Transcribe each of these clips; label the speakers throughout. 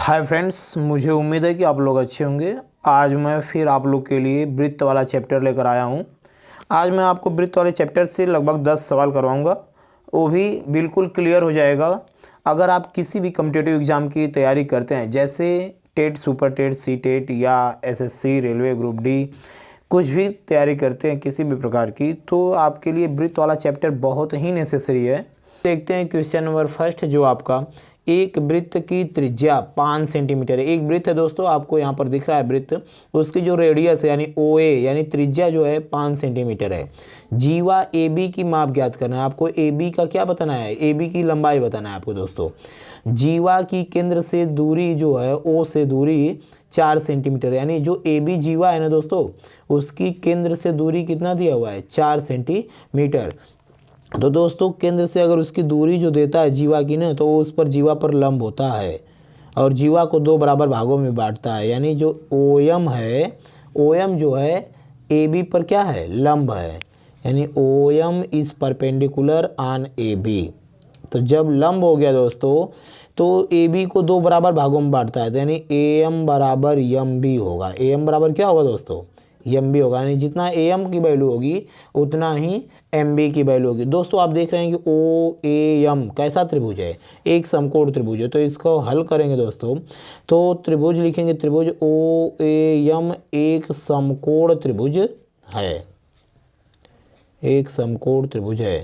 Speaker 1: Hi friends, मुझे उम्मीद है कि आप लोग अच्छे होंगे। आज मैं फिर आप लोग के लिए वृत्त वाला चैप्टर लेकर आया हूँ। आज मैं आपको वृत्त वाले चैप्टर से लगभग 10 सवाल करवाऊँगा, वो भी बिल्कुल क्लियर हो जाएगा। अगर आप किसी भी कॉम्पिटिटिव एग्ज़ाम की तैयारी करते हैं, जैसे TET, super TET, C TET या एसएससी, रेलवे ग्रुप डी, कुछ भी तैयारी करते हैं किसी भी प्रकार की, तो आपके लिए वृत्त वाला चैप्टर बहुत ही नेसेसरी है। देखते हैं क्वेश्चन नंबर फर्स्ट, जो आपका एक वृत्त की त्रिज्या 5 सेंटीमीटर है। एक वृत्त है दोस्तों, आपको यहाँ पर दिख रहा है वृत्त, उसकी जो रेडियस है यानी ओ ए यानी त्रिज्या जो है 5 सेंटीमीटर है। जीवा ए बी की माप ज्ञात करना है आपको। ए बी का क्या बताना है? ए बी की लंबाई बताना है आपको दोस्तों। जीवा की केंद्र से दूरी जो है ओ से दूरी 4 सेंटीमीटर, यानी जो ए बी जीवा है ना दोस्तों, उसकी केंद्र से दूरी कितना दिया हुआ है? 4 सेंटीमीटर। तो दोस्तों केंद्र से अगर उसकी दूरी जो देता है जीवा की ना, तो वो उस पर जीवा पर लंब होता है और जीवा को 2 बराबर भागों में बांटता है। यानी जो ओ एम है, ओ एम जो है ए बी पर क्या है? लंब है। यानी O M is perpendicular on A B. तो जब लंब हो गया दोस्तों, तो ए बी को 2 बराबर भागों में बांटता है, तो यानी ए एम बराबर एम बी होगा। ए एम बराबर क्या होगा दोस्तों? एम बी होगा। यानी जितना ए एम की वैल्यू होगी उतना ही एम बी की वैल्यू होगी। दोस्तों आप देख रहे हैं कि ओ ए एम कैसा त्रिभुज है? एक समकोण त्रिभुज है। तो इसको हल करेंगे दोस्तों, तो त्रिभुज लिखेंगे, त्रिभुज ओ ए एम एक समकोण त्रिभुज है, एक समकोण त्रिभुज है।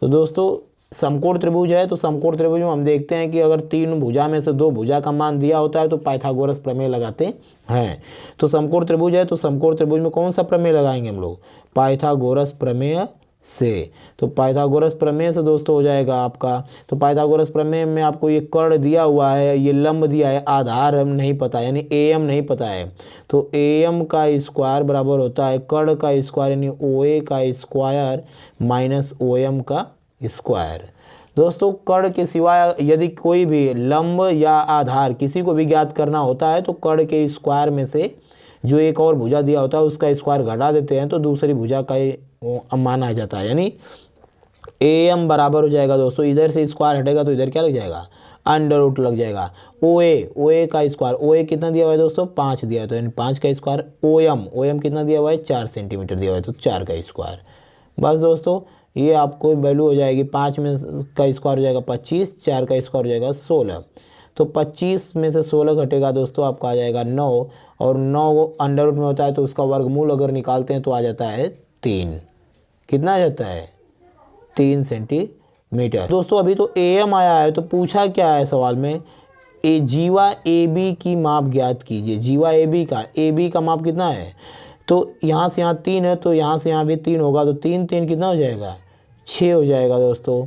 Speaker 1: तो दोस्तों समकोण त्रिभुज है, तो समकोण त्रिभुज में हम देखते हैं कि अगर 3 भुजा में से 2 भुजा का मान दिया होता है तो पाइथागोरस प्रमेय लगाते हैं। तो समकोण त्रिभुज है, तो समकोण त्रिभुज में कौन सा प्रमेय लगाएंगे हम लोग? पाइथागोरस प्रमेय से। तो पाइथागोरस प्रमेय से दोस्तों हो जाएगा आपका, तो पाइथागोरस प्रमेय में आपको ये कर्ण दिया हुआ है, ये लंब दिया है, आधार हम नहीं पता यानी ए एम नहीं पता है। तो ए एम का स्क्वायर बराबर होता है कर्ण का स्क्वायर यानी ओ ए का स्क्वायर माइनस ओ एम का स्क्वायर। दोस्तों कर्ण के सिवाय यदि कोई भी लंब या आधार किसी को भी ज्ञात करना होता है, तो कर्ण के स्क्वायर में से जो एक और भुजा दिया होता है उसका स्क्वायर घटा देते हैं, तो दूसरी भुजा का मान आ जाता है। यानी ए एम बराबर हो जाएगा दोस्तों, इधर से स्क्वायर हटेगा तो इधर क्या लग जाएगा? अंडर रूट लग जाएगा। ओ ए का स्क्वायर, ओ ए कितना दिया हुआ है दोस्तों? 5 दिया है, तो यानी 5 का स्क्वायर। ओ एम कितना दिया हुआ है? 4 सेंटीमीटर दिया हुआ है, तो 4 का स्क्वायर। बस दोस्तों ये आपको वैल्यू हो जाएगी, 5 में का स्क्वायर हो जाएगा 25, 4 का स्क्वायर हो जाएगा 16। तो 25 में से 16 घटेगा दोस्तों, आपका आ जाएगा 9, और 9 अंडर रूट में होता है तो उसका वर्गमूल अगर निकालते हैं तो आ जाता है 3। कितना आ जाता है? 3 सेंटीमीटर। दोस्तों अभी तो ए एम आया है, तो पूछा क्या है सवाल में? जीवा ए बी की माप ज्ञात कीजिए। जीवा ए बी का माप कितना है? तो यहाँ से यहाँ 3 है, तो यहाँ से यहाँ भी 3 होगा, तो 3 3 कितना हो जाएगा? 6 हो जाएगा दोस्तों।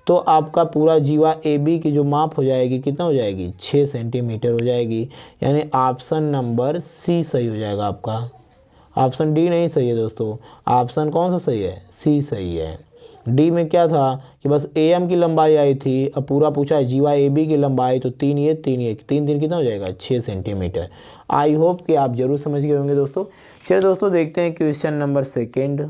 Speaker 1: तो आपका पूरा जीवा ए बी की जो माप हो जाएगी कितना हो जाएगी? 6 सेंटीमीटर हो जाएगी। यानी ऑप्शन नंबर सी सही हो जाएगा आपका। ऑप्शन डी नहीं सही है दोस्तों। ऑप्शन कौन सा सही है? सी सही है। डी में क्या था कि बस ए एम की लंबाई आई थी, अब पूरा पूछा है जीवा ए बी की लंबाई, तो 3 ये 3 कितना हो जाएगा? 6 सेंटीमीटर। आई होप कि आप जरूर समझ गए होंगे दोस्तों। चलिए दोस्तों देखते हैं क्वेश्चन नंबर सेकेंड।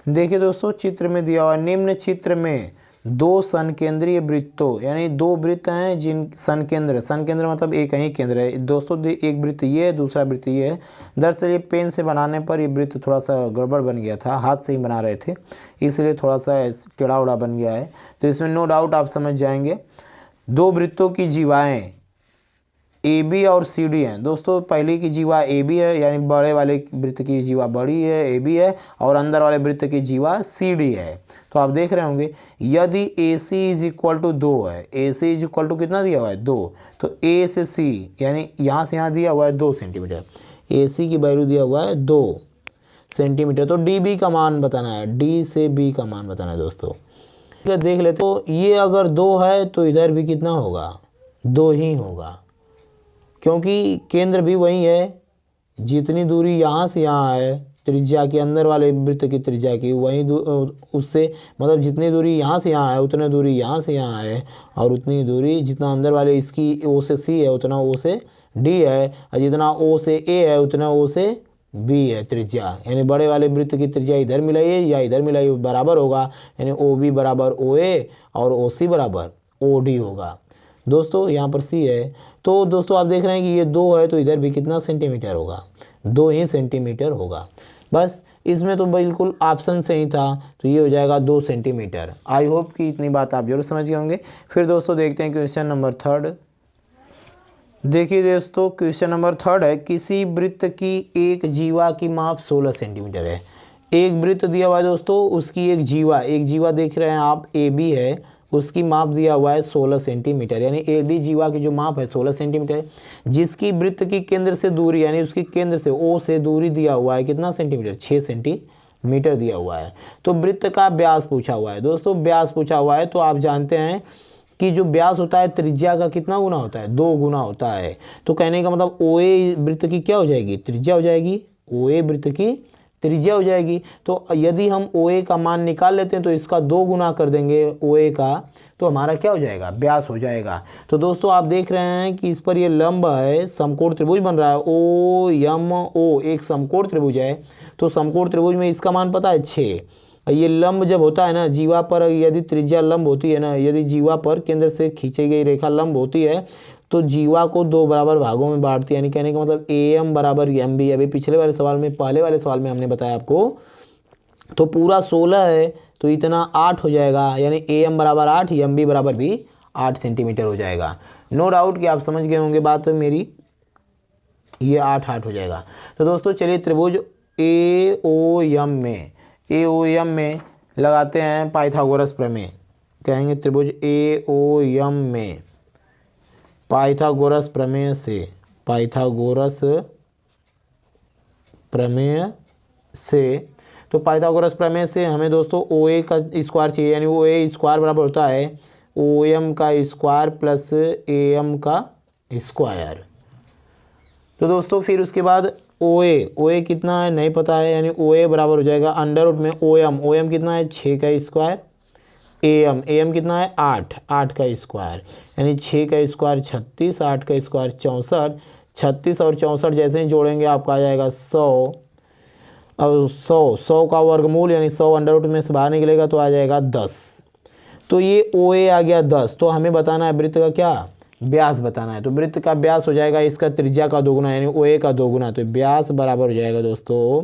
Speaker 1: देखिए दोस्तों चित्र में दिया हुआ, निम्न चित्र में 2 संकेंद्रीय वृत्तों, यानी 2 वृत्त हैं जिन संकेंद्र मतलब एक ही केंद्र है दोस्तों। एक वृत्त ये है, दूसरा वृत्त ये है। दरअसल ये पेन से बनाने पर ये वृत्त थोड़ा सा गड़बड़ बन गया था, हाथ से ही बना रहे थे, इसलिए थोड़ा सा टेढ़ा उड़ा बन गया है। तो इसमें नो डाउट आप समझ जाएंगे। 2 वृत्तों की जीवाएँ ए बी और सी डी हैं दोस्तों। पहले की जीवा ए बी है, यानी बड़े वाले वृत्त की जीवा बड़ी है, ए बी है, और अंदर वाले वृत्त की जीवा सी डी है। तो आप देख रहे होंगे यदि ए सी इज इक्वल टू 2 है, ए सी इज इक्वल टू कितना दिया हुआ है? 2। तो ए से सी यानी यहाँ से यहाँ दिया हुआ है 2 सेंटीमीटर, ए सी की वैल्यू दिया हुआ है 2 सेंटीमीटर। तो डी बी का मान बताना है, डी से बी का मान बताना है दोस्तों। देख ले, तो ये अगर 2 है तो इधर भी कितना होगा? 2 ही होगा, क्योंकि केंद्र भी वही है। जितनी दूरी यहाँ से यहाँ है त्रिज्या के अंदर वाले वृत्त की त्रिज्या की, वही उससे मतलब जितनी दूरी यहाँ से यहाँ है उतनी दूरी यहाँ से यहाँ है, और उतनी दूरी जितना अंदर वाले इसकी ओ से सी है उतना ओ से डी है, और जितना ओ से ए है उतना ओ से बी है त्रिज्या। यानी बड़े वाले वृत्त की त्रिज्या इधर मिलाइए या इधर मिलाइए बराबर होगा, यानी ओ बी बराबर ओ ए और ओ सी बराबर ओ डी होगा। दोस्तों यहाँ पर सी है, तो दोस्तों आप देख रहे हैं कि ये 2 है, तो इधर भी कितना सेंटीमीटर होगा, 2 ही सेंटीमीटर होगा। बस इसमें तो बिल्कुल ऑप्शन सही था, तो ये हो जाएगा 2 सेंटीमीटर। आई होप कि इतनी बात आप जरूर समझ गए होंगे। फिर दोस्तों देखते हैं क्वेश्चन नंबर 3। देखिए दोस्तों क्वेश्चन नंबर 3 है, किसी वृत्त की एक जीवा की माप 16 सेंटीमीटर है। एक वृत्त दिया हुआ है दोस्तों, उसकी एक जीवा देख रहे हैं आप, ए बी है, उसकी माप दिया हुआ है 16 सेंटीमीटर, यानी ए बी जीवा की जो माप है 16 सेंटीमीटर है, जिसकी वृत्त की केंद्र से दूरी, यानी उसकी केंद्र से ओ से दूरी दिया हुआ है कितना सेंटीमीटर, 6 सेंटीमीटर दिया हुआ है। तो वृत्त का व्यास पूछा हुआ है। दोस्तों व्यास पूछा हुआ है तो आप जानते हैं कि जो व्यास होता है त्रिज्या का कितना गुना होता है, 2 गुना होता है। तो कहने का मतलब ओ ए वृत्त की क्या हो जाएगी, त्रिज्या हो जाएगी, ओ ए वृत्त की त्रिज्या हो जाएगी। तो यदि हम ओ ए का मान निकाल लेते हैं तो इसका 2 गुना कर देंगे ओ ए का, तो हमारा क्या हो जाएगा, व्यास हो जाएगा। तो दोस्तों आप देख रहे हैं कि इस पर ये लंब है, समकोण त्रिभुज बन रहा है, ओ एम ओ एक समकोण त्रिभुज है। तो समकोण त्रिभुज में इसका मान पता है 6। ये लंब जब होता है ना, जीवा पर यदि त्रिज्या लंब होती है ना, यदि जीवा पर केंद्र से खींची गई रेखा लंब होती है तो जीवा को 2 बराबर भागों में बांटती है, यानी कहने का मतलब ए एम बराबर एम बी। अभी पिछले वाले सवाल में, पहले वाले सवाल में हमने बताया आपको, तो पूरा 16 है तो इतना 8 हो जाएगा, यानी ए एम बराबर 8, एम बी बराबर भी 8 सेंटीमीटर हो जाएगा। नो डाउट कि आप समझ गए होंगे बात मेरी, ये 8 हो जाएगा। तो दोस्तों चलिए त्रिभुज ए ओ एम में लगाते हैं पाइथागोरस प्रमेय। कहेंगे त्रिभुज ए ओ एम में पाइथागोरस प्रमेय से तो पाइथागोरस प्रमेय से हमें दोस्तों ओ ए का स्क्वायर चाहिए, यानी ओ ए स्क्वायर बराबर होता है ओ एम का स्क्वायर प्लस ए एम का स्क्वायर। तो दोस्तों फिर उसके बाद ओ ए कितना है नहीं पता है, यानी ओ ए बराबर हो जाएगा अंडर रूट में ओ एम कितना है 6 का स्क्वायर, ए एम कितना है 8 का स्क्वायर, यानी 6 का स्क्वायर 36, 8 का स्क्वायर 64, 36 और 64 जैसे ही जोड़ेंगे आपका आ जाएगा 100, और 100 का वर्गमूल यानी 100 अंडर रूट में से बाहर निकलेगा तो आ जाएगा 10। तो ये ओ ए आ गया 10। तो हमें बताना है वृत्त का क्या, व्यास बताना है। तो वृत्त का व्यास हो जाएगा इसका त्रिज्या का 2 गुना, यानी ओ ए का 2 गुना। तो व्यास बराबर हो जाएगा दोस्तों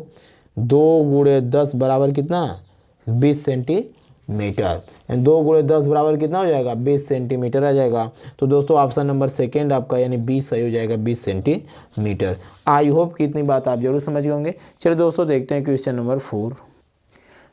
Speaker 1: 2 गुणे 10 बराबर कितना 20 सेंटीमीटर, 2 गुणे 10 बराबर कितना हो जाएगा 20 सेंटीमीटर आ जाएगा। तो दोस्तों ऑप्शन नंबर 2 आपका यानी 20 सही हो जाएगा, 20 सेंटीमीटर। आई होप कि इतनी बात आप जरूर समझ गए होंगे। चलिए दोस्तों देखते हैं क्वेश्चन नंबर 4।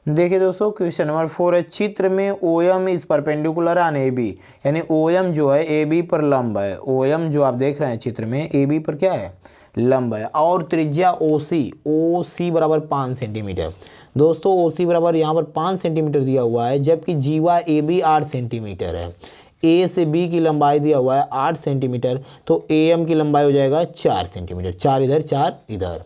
Speaker 1: देखिए दोस्तों क्वेश्चन नंबर 4 है, चित्र में O M is perpendicular on A B, यानी ओ एम जो है ए बी पर लंब है। ओ एम जो आप देख रहे हैं चित्र में ए बी पर क्या है, लंब है, और त्रिज्या ओ सी बराबर 5 सेंटीमीटर। दोस्तों ओ सी बराबर यहाँ पर 5 सेंटीमीटर दिया हुआ है, जबकि जीवा ए बी 8 सेंटीमीटर है। ए से बी की लंबाई दिया हुआ है 8 सेंटीमीटर, तो ए एम की लंबाई हो जाएगा 4 सेंटीमीटर, 4 इधर 4 इधर।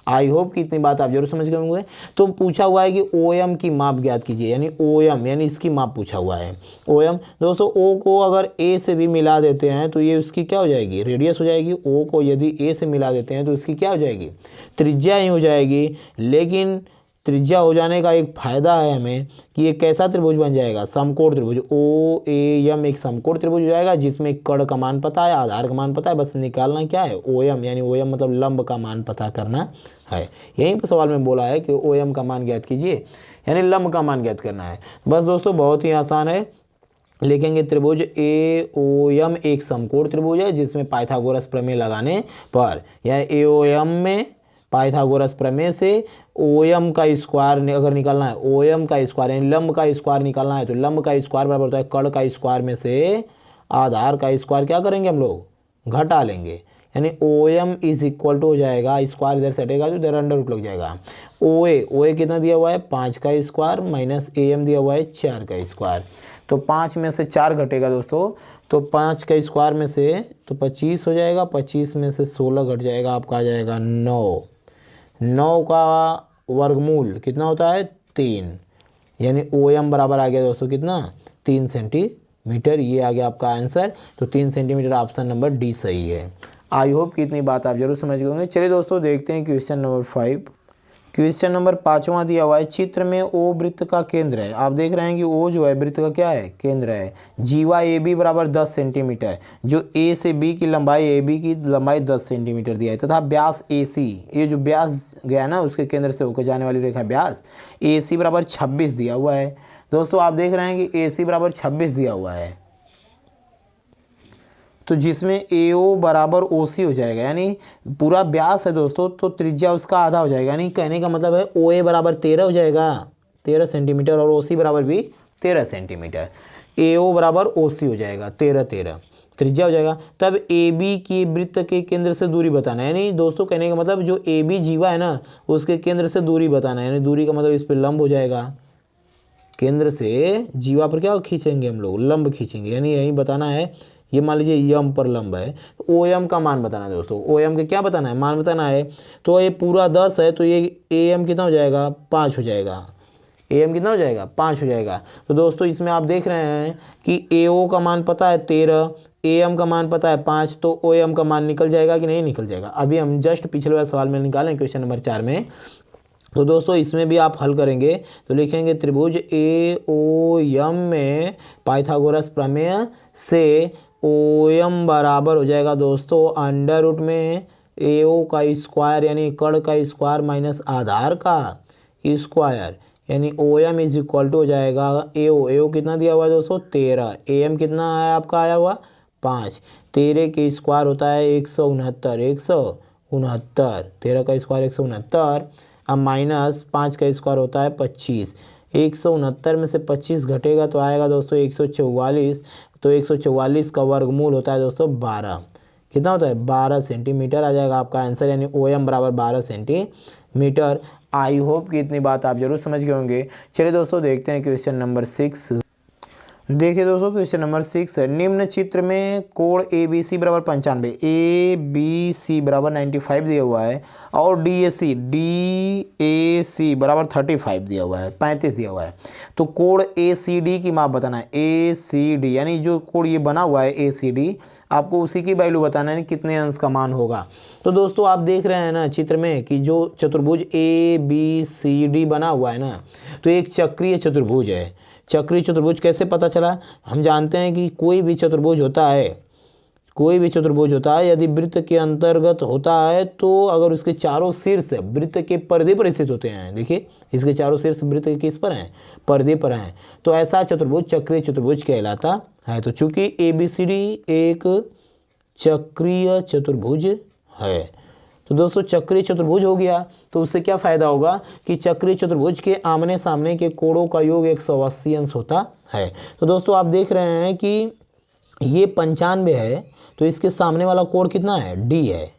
Speaker 1: आई होप कि इतनी बात आप जरूर समझ गए होंगे। तो पूछा हुआ है कि ओ एम की माप ज्ञात कीजिए, यानी ओ एम यानी इसकी माप पूछा हुआ है। ओ एम दोस्तों ओ को अगर ए से भी मिला देते हैं तो ये उसकी क्या हो जाएगी, रेडियस हो जाएगी। ओ को यदि ए से मिला देते हैं तो इसकी क्या हो जाएगी, त्रिज्या ही हो जाएगी। लेकिन त्रिज्या हो जाने का एक फायदा है हमें कि ये कैसा त्रिभुज बन जाएगा, समकोण त्रिभुज। ओ ए एम एक समकोण त्रिभुज हो जाएगा, जिसमें कर्ण का मान पता है, आधार का मान पता है, बस निकालना क्या है ओ एम, यानी ओ एम मतलब लंब का मान पता करना है। यहीं पर सवाल में बोला है कि ओ एम का मान ज्ञात कीजिए, यानी लंब का मान ज्ञात करना है। बस दोस्तों बहुत ही आसान है। लिखेंगे त्रिभुज ए ओ एम एक समकोण त्रिभुज है, जिसमें पाइथागोरस प्रमेय लगाने पर, यानी ए ओ एम में पाइथागोरस प्रमेय से ओ एम का स्क्वायर अगर निकालना है, ओ एम का स्क्वायर यानी लंब का स्क्वायर निकालना है, तो लंब का स्क्वायर बराबर होता है कर्ण का स्क्वायर में से आधार का स्क्वायर क्या करेंगे हम लोग, घटा लेंगे, यानी O M is equal to हो जाएगा, स्क्वायर इधर से हटेगा तो इधर अंडर रूट लग जाएगा। ओ ए कितना दिया हुआ है 5 का स्क्वायर माइनस ए एम दिया हुआ है 4 का स्क्वायर, तो 5 में से 4 घटेगा दोस्तों, तो 5 का स्क्वायर में से तो 25 हो जाएगा, 25 में से 16 घट जाएगा, आपका आ जाएगा 9 का वर्गमूल कितना होता है 3, यानी ओ एम बराबर आ गया दोस्तों कितना 3 सेंटीमीटर। ये आ गया आपका आंसर। तो 3 सेंटीमीटर ऑप्शन नंबर डी सही है। आई होप कि इतनी बात आप जरूर समझ गए होंगे। चलिए दोस्तों देखते हैं क्वेश्चन नंबर 5। क्वेश्चन नंबर 5वां दिया हुआ है, चित्र में ओ वृत्त का केंद्र है। आप देख रहे हैं कि ओ जो है वृत्त का क्या है, केंद्र है। जीवा ए बी बराबर 10 सेंटीमीटर, जो ए से बी की लंबाई, ए बी की लंबाई 10 सेंटीमीटर दिया है, तथा व्यास ए सी, ये जो व्यास गया ना उसके केंद्र से होकर जाने वाली रेखा व्यास ए सी बराबर 26 दिया हुआ है। दोस्तों आप देख रहे हैं कि ए सी बराबर 26 दिया हुआ है, तो जिसमें ए ओ बराबर ओ सी हो जाएगा, यानी पूरा व्यास है दोस्तों, तो त्रिज्या उसका आधा हो जाएगा। यानी कहने का मतलब है ओ ए बराबर 13 हो जाएगा, 13 सेंटीमीटर, और ओ सी बराबर भी 13 सेंटीमीटर। ए ओ बराबर ओ सी हो जाएगा, 13 त्रिज्या हो जाएगा। तब ए बी की वृत्त के केंद्र से दूरी बताना है। यानी दोस्तों कहने का मतलब जो ए बी जीवा है ना, उसके केंद्र से दूरी बताना है। यानी दूरी का मतलब इस पर लंब हो जाएगा, केंद्र से जीवा पर क्या खींचेंगे हम लोग, लंब खींचेंगे। यानी यही बताना है, ये मान लीजिए यम पर लंब है, तो ओ एम का मान बताना है दोस्तों। ओ एम का क्या बताना है, मान बताना है। तो ये पूरा 10 है, तो ये ए एम कितना हो जाएगा, 5 हो जाएगा। ए एम कितना हो जाएगा, 5 हो जाएगा। तो दोस्तों इसमें आप देख रहे हैं कि ए ओ का मान पता है 13, ए एम का मान पता है 5, तो ओ एम का मान निकल जाएगा कि नहीं निकल जाएगा। अभी हम जस्ट पिछले वाले सवाल में निकालें, क्वेश्चन नंबर 4 में। तो दोस्तों इसमें भी आप हल करेंगे तो लिखेंगे त्रिभुज ए ओ एम में पाइथागोरस प्रमेय से ओ एम बराबर हो जाएगा दोस्तों अंडर रूट में ए ओ का स्क्वायर, यानी कड़ का स्क्वायर माइनस आधार का स्क्वायर, यानी O M is equal to हो जाएगा ए ओ कितना दिया हुआ है दोस्तों 13, ए एम कितना है आपका आया हुआ 5, 13 के स्क्वायर होता है 169, 13 का स्क्वायर 169, अब माइनस 5 का स्क्वायर होता है 25, 169 में से 25 घटेगा तो आएगा दोस्तों 144, तो 144 का वर्गमूल होता है दोस्तों 12, कितना होता है 12 सेंटीमीटर आ जाएगा आपका आंसर, यानी ओ एम बराबर 12 सेंटीमीटर। आई होप कि इतनी बात आप जरूर समझ गए होंगे। चलिए दोस्तों देखते हैं क्वेश्चन नंबर 6। देखिए दोस्तों क्वेश्चन नंबर 6 है, निम्न चित्र में कोण ए बी सी बराबर 95, ए बी सी बराबर 95 दिया हुआ है, और डी ए सी बराबर 35 दिया हुआ है, 35 दिया हुआ है। तो कोण ए सी डी की माप बताना है। ए सी डी यानी जो कोण ये बना हुआ है ए सी डी, आपको उसी की वैल्यू बताना है, कितने अंश का मान होगा। तो दोस्तों आप देख रहे हैं ना चित्र में कि जो चतुर्भुज ए बी सी डी बना हुआ है ना, तो एक चक्रीय चतुर्भुज है। चक्रीय चतुर्भुज कैसे पता चला, हम जानते हैं कि कोई भी चतुर्भुज होता है यदि वृत्त के अंतर्गत होता है, तो अगर उसके चारों शीर्ष वृत्त के पर्दे पर स्थित होते हैं, देखिए इसके चारों शीर्ष वृत्त के किस पर हैं, पर्दे पर हैं, तो ऐसा चतुर्भुज चक्रीय चतुर्भुज कहलाता है। तो चूंकि ए बी सी डी एक चक्रीय चतुर्भुज है, तो दोस्तों चक्रीय चतुर्भुज हो गया, तो उससे क्या फ़ायदा होगा कि चक्रीय चतुर्भुज के आमने सामने के कोणों का योग 180 अंश होता है। तो दोस्तों आप देख रहे हैं कि ये 95 है, तो इसके सामने वाला कोण कितना है, डी है।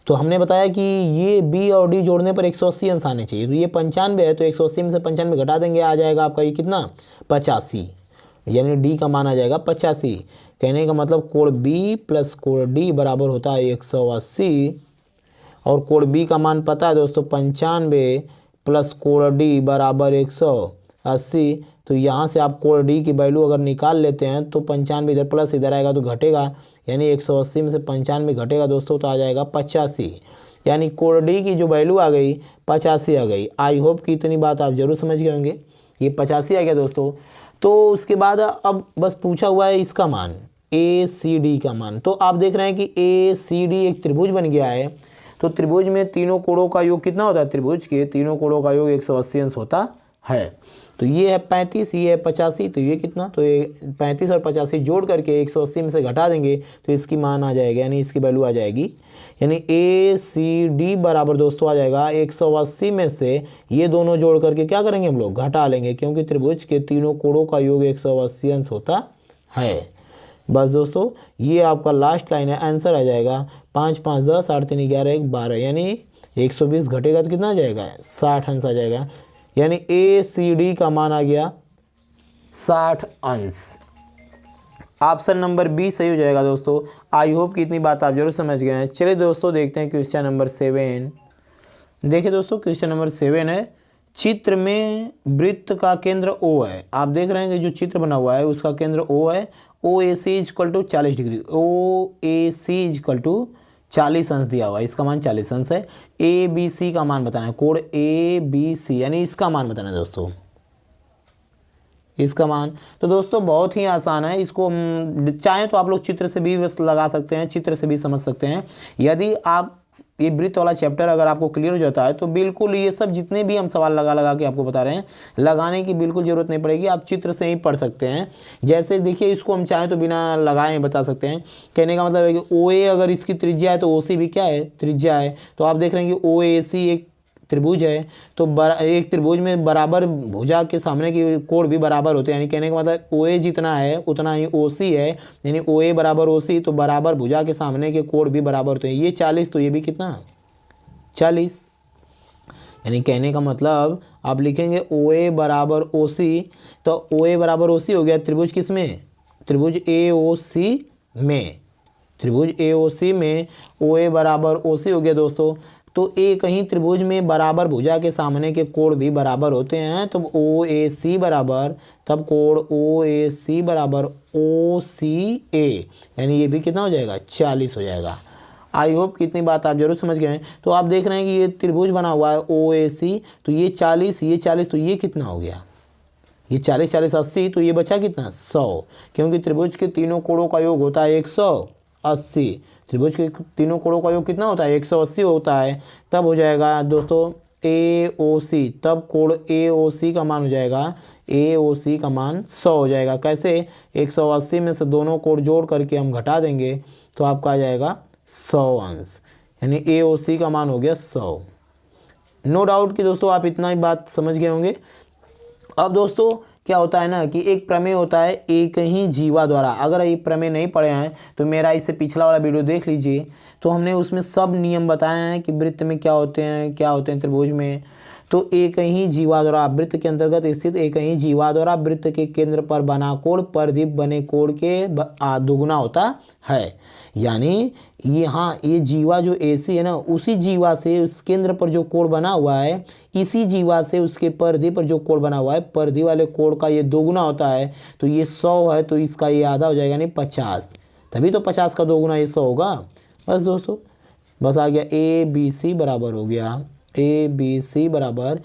Speaker 1: तो हमने बताया कि ये बी और डी जोड़ने पर 180 अंश आने चाहिए, तो ये 95 है, तो 180 में से 95 घटा देंगे, आ जाएगा आपका ये कितना 85, यानी डी का मान आ जाएगा 85। कहने का मतलब कोण बी प्लस कोण डी बराबर होता है 180, और कोण बी का मान पता है दोस्तों 95 प्लस कोण डी बराबर 180। तो यहाँ से आप कोण डी की वैल्यू अगर निकाल लेते हैं तो 95 इधर प्लस इधर आएगा तो घटेगा, यानी 180 में से 95 घटेगा दोस्तों तो आ जाएगा 85, यानी कोण डी की जो वैल्यू आ गई 85 आ गई। आई होप कि इतनी बात आप जरूर समझ गए होंगे, ये 85 आ गया दोस्तों। तो उसके बाद अब बस पूछा हुआ है इसका मान, ए सी डी का मान। तो आप देख रहे हैं कि ए सी डी एक त्रिभुज बन गया है, तो त्रिभुज में तीनों कोणों का योग कितना होता है, त्रिभुज के तीनों कोणों का योग 180 अंश होता है। तो ये है 35, ये है 85, तो ये कितना, तो ये 35 और 85 जोड़ करके 180 में से घटा देंगे तो इसकी मान आ जाएगा, यानी इसकी वैल्यू आ जाएगी, यानी ए सी डी बराबर दोस्तों आ जाएगा 180 में से ये दोनों जोड़ करके क्या करेंगे हम लोग, घटा लेंगे, क्योंकि त्रिभुज के तीनों कोणों का योग 180 अंश होता है। बस दोस्तों ये आपका लास्ट लाइन है, आंसर आ जाएगा 5 5 10 8 3 11 1 12, यानी 120 घटेगा तो कितना आ जाएगा 60 अंश आ जाएगा, यानी ए सी डी का मान आ गया 60 अंश। ऑप्शन नंबर बी सही हो जाएगा दोस्तों। आई होप कि इतनी बात आप जरूर समझ गए हैं। चलिए दोस्तों देखते हैं क्वेश्चन नंबर 7। देखिए दोस्तों क्वेश्चन नंबर 7 है, चित्र में वृत्त का केंद्र ओ है। आप देख रहे हैं कि जो चित्र बना हुआ है उसका केंद्र ओ है। O A C is equal to 40 degree, O A C is equal to 40 अंश दिया हुआ है, इसका मान 40 अंश है। ए बी सी का मान बताना है, कोण ए बी सी यानी इसका मान बताना है दोस्तों, इसका मान। तो दोस्तों बहुत ही आसान है, इसको चाहें तो आप लोग चित्र से भी बस लगा सकते हैं, चित्र से भी समझ सकते हैं। यदि आप ये वृत्त वाला चैप्टर अगर आपको क्लियर हो जाता है तो बिल्कुल ये सब जितने भी हम सवाल लगा के आपको बता रहे हैं, लगाने की बिल्कुल ज़रूरत नहीं पड़ेगी, आप चित्र से ही पढ़ सकते हैं। जैसे देखिए इसको हम चाहें तो बिना लगाए बता सकते हैं। कहने का मतलब है कि ओ ए अगर इसकी त्रिज्या है तो ओ सी भी क्या है, त्रिज्या है। तो आप देख रहे हैं कि ओ ए सी एक त्रिभुज है, तो एक त्रिभुज में बराबर भुजा के सामने की कोण भी बराबर होते हैं, यानी कहने का मतलब ओ ए जितना है उतना ही ओ सी है, यानी ओ ए बराबर ओ सी, तो बराबर भुजा के सामने के कोण भी बराबर होते हैं। ये 40 तो ये भी कितना 40, यानी कहने का मतलब आप लिखेंगे ओ ए बराबर ओ सी, तो ओ ए बराबर ओ सी हो गया त्रिभुज किस में, त्रिभुज ए ओ सी में, त्रिभुज ए ओ सी में ओ ए बराबर ओ सी हो गया दोस्तों। तो एक ही त्रिभुज में बराबर भुजा के सामने के कोण भी बराबर होते हैं, तो ओ ए सी बराबर, तब कोण ओ ए सी बराबर ओ सी ए, यानी ये भी कितना हो जाएगा 40 हो जाएगा। आई होप कि इतनी बात आप जरूर समझ गए हैं। तो आप देख रहे हैं कि ये त्रिभुज बना हुआ है ओ ए सी, तो ये 40 ये 40, तो ये कितना हो गया, ये 40 40 80, तो ये बचा कितना 100, क्योंकि त्रिभुज के तीनों कोणों का योग होता है 180, त्रिभुज के तीनों कोणों का योग कितना होता है 180 होता है। तब हो जाएगा दोस्तों ए ओ सी, तब कोण ए ओ सी का मान हो जाएगा, ए ओ सी का मान 100 हो जाएगा। कैसे, 180 में से दोनों कोण जोड़ करके हम घटा देंगे तो आपका आ जाएगा 100 अंश, यानी ए ओ सी का मान हो गया 100। नो डाउट कि दोस्तों आप इतना ही बात समझ गए होंगे। अब दोस्तों क्या होता है ना कि एक प्रमेय होता है एक ही जीवा द्वारा, अगर ये प्रमेय नहीं पढ़े हैं तो मेरा इससे पिछला वाला वीडियो देख लीजिए, तो हमने उसमें सब नियम बताए हैं कि वृत्त में क्या होते हैं त्रिभुज में। तो एक ही जीवा द्वारा, वृत्त के अंतर्गत स्थित एक ही जीवा द्वारा वृत्त के केंद्र पर बना कोण परिधिप बने कोण के दुगुना होता है, यानी यहाँ ये जीवा जो AC है ना, उसी जीवा से उस केंद्र पर जो कोण बना हुआ है, इसी जीवा से उसके परिधि पर जो कोण बना हुआ है, परिधि वाले कोण का ये दोगुना होता है। तो ये 100 है तो इसका ये आधा हो जाएगा, यानी 50, तभी तो 50 का दोगुना ये 100 होगा। बस दोस्तों बस आ गया, ABC बराबर हो गया, ABC बराबर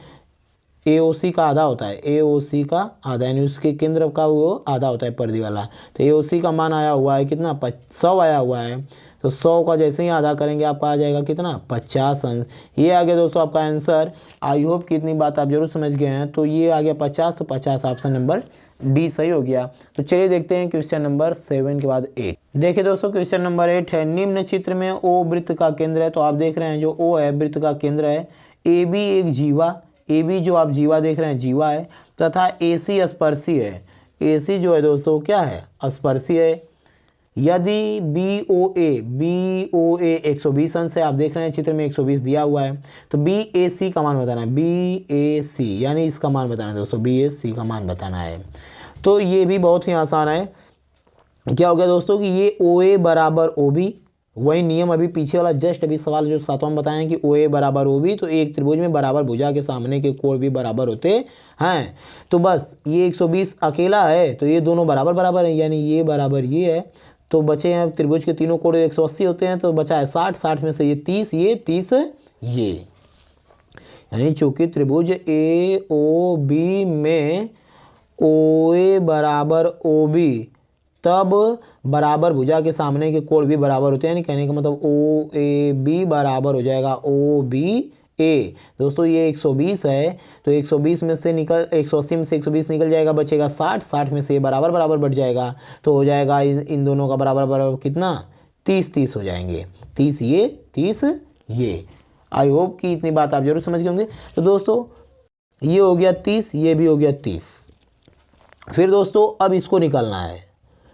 Speaker 1: AOC का आधा होता है, AOC का आधा, यानी उसके केंद्र का वो आधा होता है परिधि वाला। तो AOC का मान आया हुआ है कितना 100 आया हुआ है, तो 100 का जैसे ही आधा करेंगे आपका आ जाएगा कितना 50 अंश। ये आ गया दोस्तों आपका आंसर। आई होप कि इतनी बात आप जरूर समझ गए हैं। तो ये आ गया 50, तो 50 ऑप्शन नंबर डी सही हो गया। तो चलिए देखते हैं क्वेश्चन नंबर 7 के बाद 8। देखिए दोस्तों क्वेश्चन नंबर 8 है, निम्न चित्र में O वृत्त का केंद्र है। तो आप देख रहे हैं जो O है वृत्त का केंद्र है, AB एक जीवा, AB जो आप जीवा देख रहे हैं जीवा है, तथा AC स्पर्शी है। AC जो है दोस्तों क्या है, स्पर्शी है। यदि BOA 120 अंश है, आप देख रहे हैं चित्र में 120 दिया हुआ है, तो BAC का मान बताना है, BAC यानी इसका मान बताना है दोस्तों, BAC का मान बताना है। तो ये भी बहुत ही आसान है। क्या हो गया दोस्तों कि ये OA बराबर OB, वही नियम अभी पीछे वाला जस्ट अभी सवाल जो 7वां बताया कि OA बराबर OB, तो एक त्रिभुज में बराबर भुजा के सामने के कोण भी बराबर होते हैं। तो बस ये 120 अकेला है, तो ये दोनों बराबर बराबर है, यानी ये बराबर ये है, तो बचे हैं त्रिभुज के तीनों कोण 180 होते हैं, तो बचा है 60, 60 में से ये 30, ये 30 ये, यानी चूंकि त्रिभुज AOB में OA बराबर OB, तब बराबर भुजा के सामने के कोण भी बराबर होते हैं, यानी कहने का मतलब OAB बराबर हो जाएगा OBA। दोस्तों ये 120 है, तो 120 में से 180 में से 120 निकल जाएगा, बचेगा 60, 60 में से ये बराबर बराबर बढ़ जाएगा, तो हो जाएगा इन दोनों का बराबर बराबर कितना 30 30 हो जाएंगे, 30 ये 30 ये। आई होप कि इतनी बात आप जरूर समझ गए होंगे। तो दोस्तों ये हो गया 30, ये भी हो गया 30। फिर दोस्तों अब इसको निकालना है।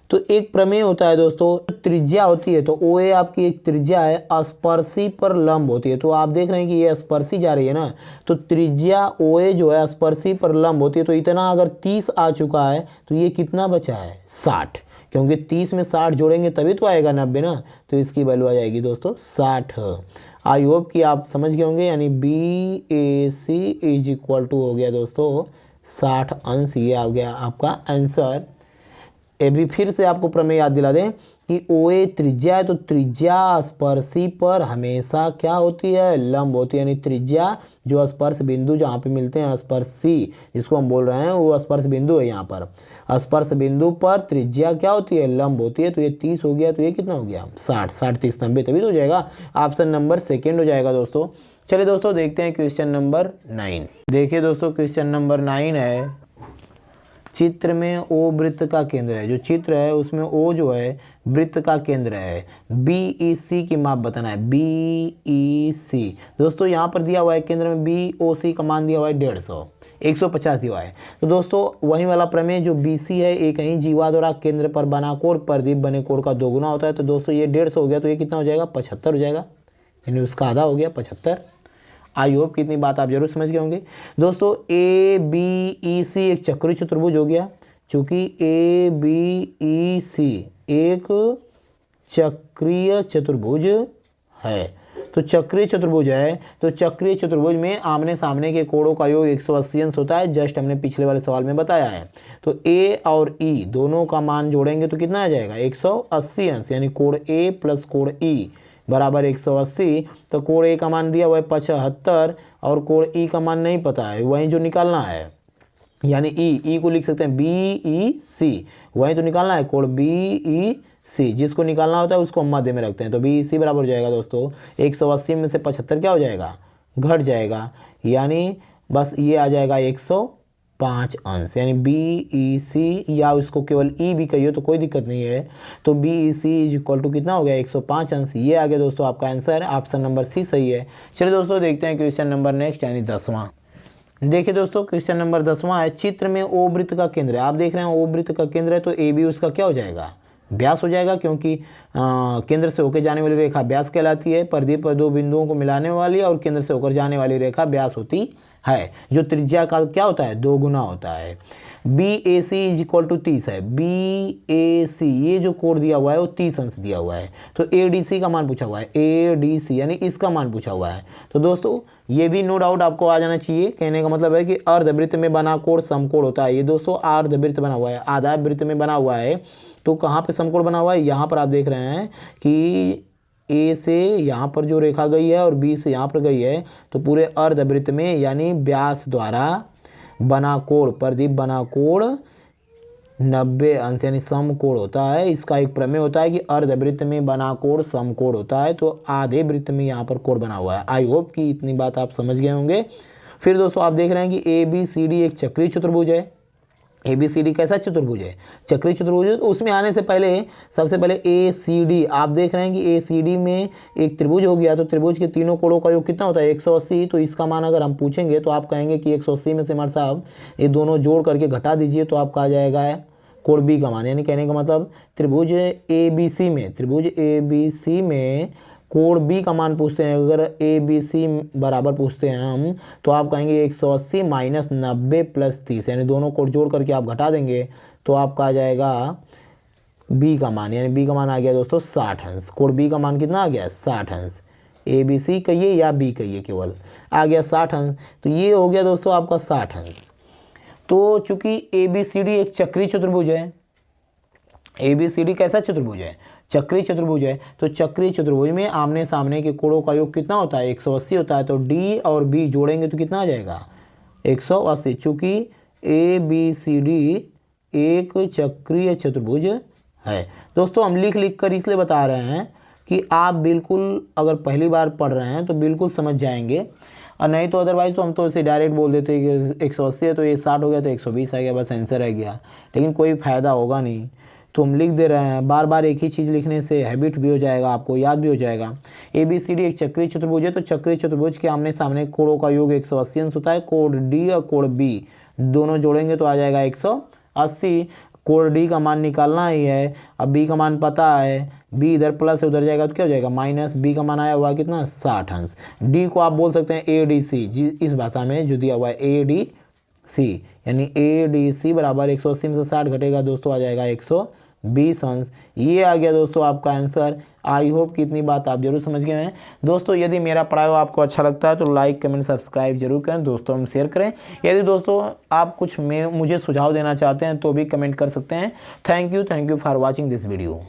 Speaker 1: तो एक प्रमेय होता है दोस्तों, त्रिज्या होती है, तो OA आपकी एक त्रिज्या है, स्पर्शी पर लंब होती है। तो आप देख रहे हैं कि ये स्पर्शी जा रही है ना, तो त्रिज्या OA जो है स्पर्शी पर लंब होती है। तो इतना अगर 30 आ चुका है तो ये कितना बचा है 60, क्योंकि 30 में 60 जोड़ेंगे तभी तो आएगा 90 ना, तो इसकी वैल्यू आ जाएगी दोस्तों 60। आई होप कि आप समझ गए होंगे, यानी BAC इज इक्वल टू हो गया दोस्तों 60 अंश। ये आ गया आपका आंसर। ये भी फिर से आपको प्रमेय याद दिला दें कि OA त्रिज्या है, तो त्रिज्या स्पर्शी पर हमेशा क्या होती है, लंब होती है। यानी त्रिज्या जो स्पर्श बिंदु जहाँ पे मिलते हैं, स्पर्शी जिसको हम बोल रहे हैं, वो स्पर्श बिंदु है। यहाँ पर स्पर्श बिंदु पर त्रिज्या क्या होती है, लंब होती है। तो ये 30 हो गया, तो ये कितना हो गया 60, 60 30 90, तभी तो हो जाएगा ऑप्शन नंबर सेकेंड हो जाएगा दोस्तों। चलिए दोस्तों देखते हैं क्वेश्चन नंबर 9। देखिए दोस्तों क्वेश्चन नंबर 9 है, चित्र में O वृत्त का केंद्र है। जो चित्र है उसमें O जो है वृत्त का केंद्र है। BEC की माप बताना है, BEC। दोस्तों यहाँ पर दिया हुआ है केंद्र में BOC का मान दिया हुआ है 150, 150 दिया हुआ है। तो दोस्तों वही वाला प्रमेय जो BC है, एक ही जीवा द्वारा केंद्र पर बना कोण प्रदीप बने कोण का दोगुना होता है। तो दोस्तों ये 150 हो गया, तो ये कितना हो जाएगा 75 हो जाएगा, यानी उसका आधा हो गया 75। आई होप कितनी बात आप जरूर समझ गए होंगे। दोस्तों ABEC एक चक्रीय चतुर्भुज हो गया, चूंकि ABEC एक चक्रीय चतुर्भुज है। तो चक्रीय चतुर्भुज है, तो चक्रीय चतुर्भुज में आमने सामने के कोणों का योग 180 अंश होता है, जस्ट हमने पिछले वाले सवाल में बताया है। तो A और E दोनों का मान जोड़ेंगे तो कितना आ जाएगा 180 अंश, यानी कोण A प्लस कोण E बराबर 180। तो कोण A का मान दिया हुआ है 75 और कोण E का मान नहीं पता है, वहीं जो निकालना है, यानी E को लिख सकते हैं BEC, वहीं तो निकालना है कोण BEC। जिसको निकालना होता है उसको हम मध्य में रखते हैं। तो BEC बराबर हो जाएगा दोस्तों 180 में से 75 क्या हो जाएगा, घट जाएगा, यानी बस ये आ जाएगा 105 अंश। यानी BEC, या उसको केवल E भी कहिए तो कोई दिक्कत नहीं है। तो BEC इज इक्वल टू कितना हो गया 105 अंश। ये आ गया दोस्तों आपका आंसर, ऑप्शन नंबर C सही है। चलिए दोस्तों देखते हैं क्वेश्चन नंबर नेक्स्ट, यानी 10वां। देखिए दोस्तों क्वेश्चन नंबर 10वां है, चित्र में O वृत्त का केंद्र है। आप देख रहे हैं O वृत्त का केंद्र है, तो AB उसका क्या हो जाएगा, व्यास हो जाएगा, क्योंकि केंद्र से होकर जाने वाली रेखा व्यास कहलाती है। परिधि पर दो बिंदुओं को मिलाने वाली और केंद्र से होकर जाने वाली रेखा व्यास होती है, जो त्रिज्या का क्या होता है, 2 गुना होता है। BAC इज इक्वल टू 30 है। BAC ये जो कोण दिया हुआ है वो 30 अंश दिया हुआ है। तो ADC का मान पूछा हुआ है, ADC यानी इसका मान पूछा हुआ है। तो दोस्तों ये भी नो डाउट आपको आ जाना चाहिए। कहने का मतलब है कि अर्धवृत्त में बना कोण समकोण होता है। ये दोस्तों अर्धवृत्त बना हुआ है, आधा वृत्त में बना हुआ है। तो कहाँ पे समकोण बना हुआ है, यहाँ पर आप देख रहे हैं कि A से यहाँ पर जो रेखा गई है और B से यहाँ पर गई है, तो पूरे अर्धवृत्त में यानी व्यास द्वारा बना कोण, प्रदीप बना कोण 90 अंश यानी समकोण होता है। इसका एक प्रमेय होता है कि अर्धवृत्त में बना कोण समकोण होता है। तो आधे वृत्त में यहाँ पर कोण बना हुआ है। आई होप कि इतनी बात आप समझ गए होंगे। फिर दोस्तों आप देख रहे हैं कि ABCD एक चक्रीय चतुर्भुज है। ABCD कैसा चतुर्भुज है, चक्रीय चतुर्भुज है। तो उसमें आने से पहले सबसे पहले ACD, आप देख रहे हैं कि ACD में एक त्रिभुज हो गया। तो त्रिभुज के तीनों कोणों का योग कितना होता है 180। तो इसका मान अगर हम पूछेंगे तो आप कहेंगे कि 180 में से हमारे साहब ये दोनों जोड़ करके घटा दीजिए, तो आपका आ जाएगा कोण B का मान। यानी कहने का मतलब त्रिभुज ABC में कोण B का मान पूछते हैं। अगर ABC बराबर पूछते हैं हम, तो आप कहेंगे 180 माइनस 90 प्लस 30, यानी दोनों कोण जोड़ करके आप घटा देंगे तो आपका आ जाएगा B का मान। यानी B का मान आ गया दोस्तों 60 अंश। कोण B का मान कितना आ गया 60 अंश। ABC कहिए या B कहिए, केवल आ गया 60 अंश। तो ये हो गया दोस्तों आपका 60 अंश। तो चूंकि ABCD एक चक्रीय चतुर्भुज है, ABCD कैसा चतुर्भुज है, चक्रीय चतुर्भुज है। तो चक्रीय चतुर्भुज में आमने सामने के कोणों का योग कितना होता है 180 होता है। तो D और B जोड़ेंगे तो कितना आ जाएगा 180। चूंकि ABCD एक चक्रीय चतुर्भुज है। दोस्तों हम लिख कर इसलिए बता रहे हैं कि आप बिल्कुल अगर पहली बार पढ़ रहे हैं तो बिल्कुल समझ जाएंगे, और नहीं तो अदरवाइज तो हम तो इसे डायरेक्ट बोल देते हैं कि 180 है तो ये 60 हो गया तो 120 आ गया, बस आंसर आ गया। लेकिन कोई फ़ायदा होगा नहीं, तो हम लिख दे रहे हैं। बार बार एक ही चीज़ लिखने से हैबिट भी हो जाएगा, आपको याद भी हो जाएगा। ABCD एक चक्रीय चतुर्भुज है। तो चक्रीय चतुर्भुज के आमने सामने कोणों का योग 180 अंश होता है। कोण D और कोण B दोनों जोड़ेंगे तो आ जाएगा 180। कोण D का मान निकालना ही है। अब B का मान पता है, B इधर प्लस है उधर जाएगा तो क्या हो जाएगा माइनस। B का मान आया हुआ कितना 60 अंश। D को आप बोल सकते हैं ADC, इस भाषा में जो दिया हुआ है ADC, यानी ADC बराबर 180 में से 60 घटेगा दोस्तों आ जाएगा 120। 20 अंश। ये आ गया दोस्तों आपका आंसर। आई होप कि इतनी बात आप जरूर समझ गए हैं। दोस्तों यदि मेरा पढ़ाया हुआ आपको अच्छा लगता है तो लाइक कमेंट सब्सक्राइब जरूर करें, दोस्तों हम शेयर करें। यदि दोस्तों आप कुछ मुझे सुझाव देना चाहते हैं तो भी कमेंट कर सकते हैं। Thank you for watching this video.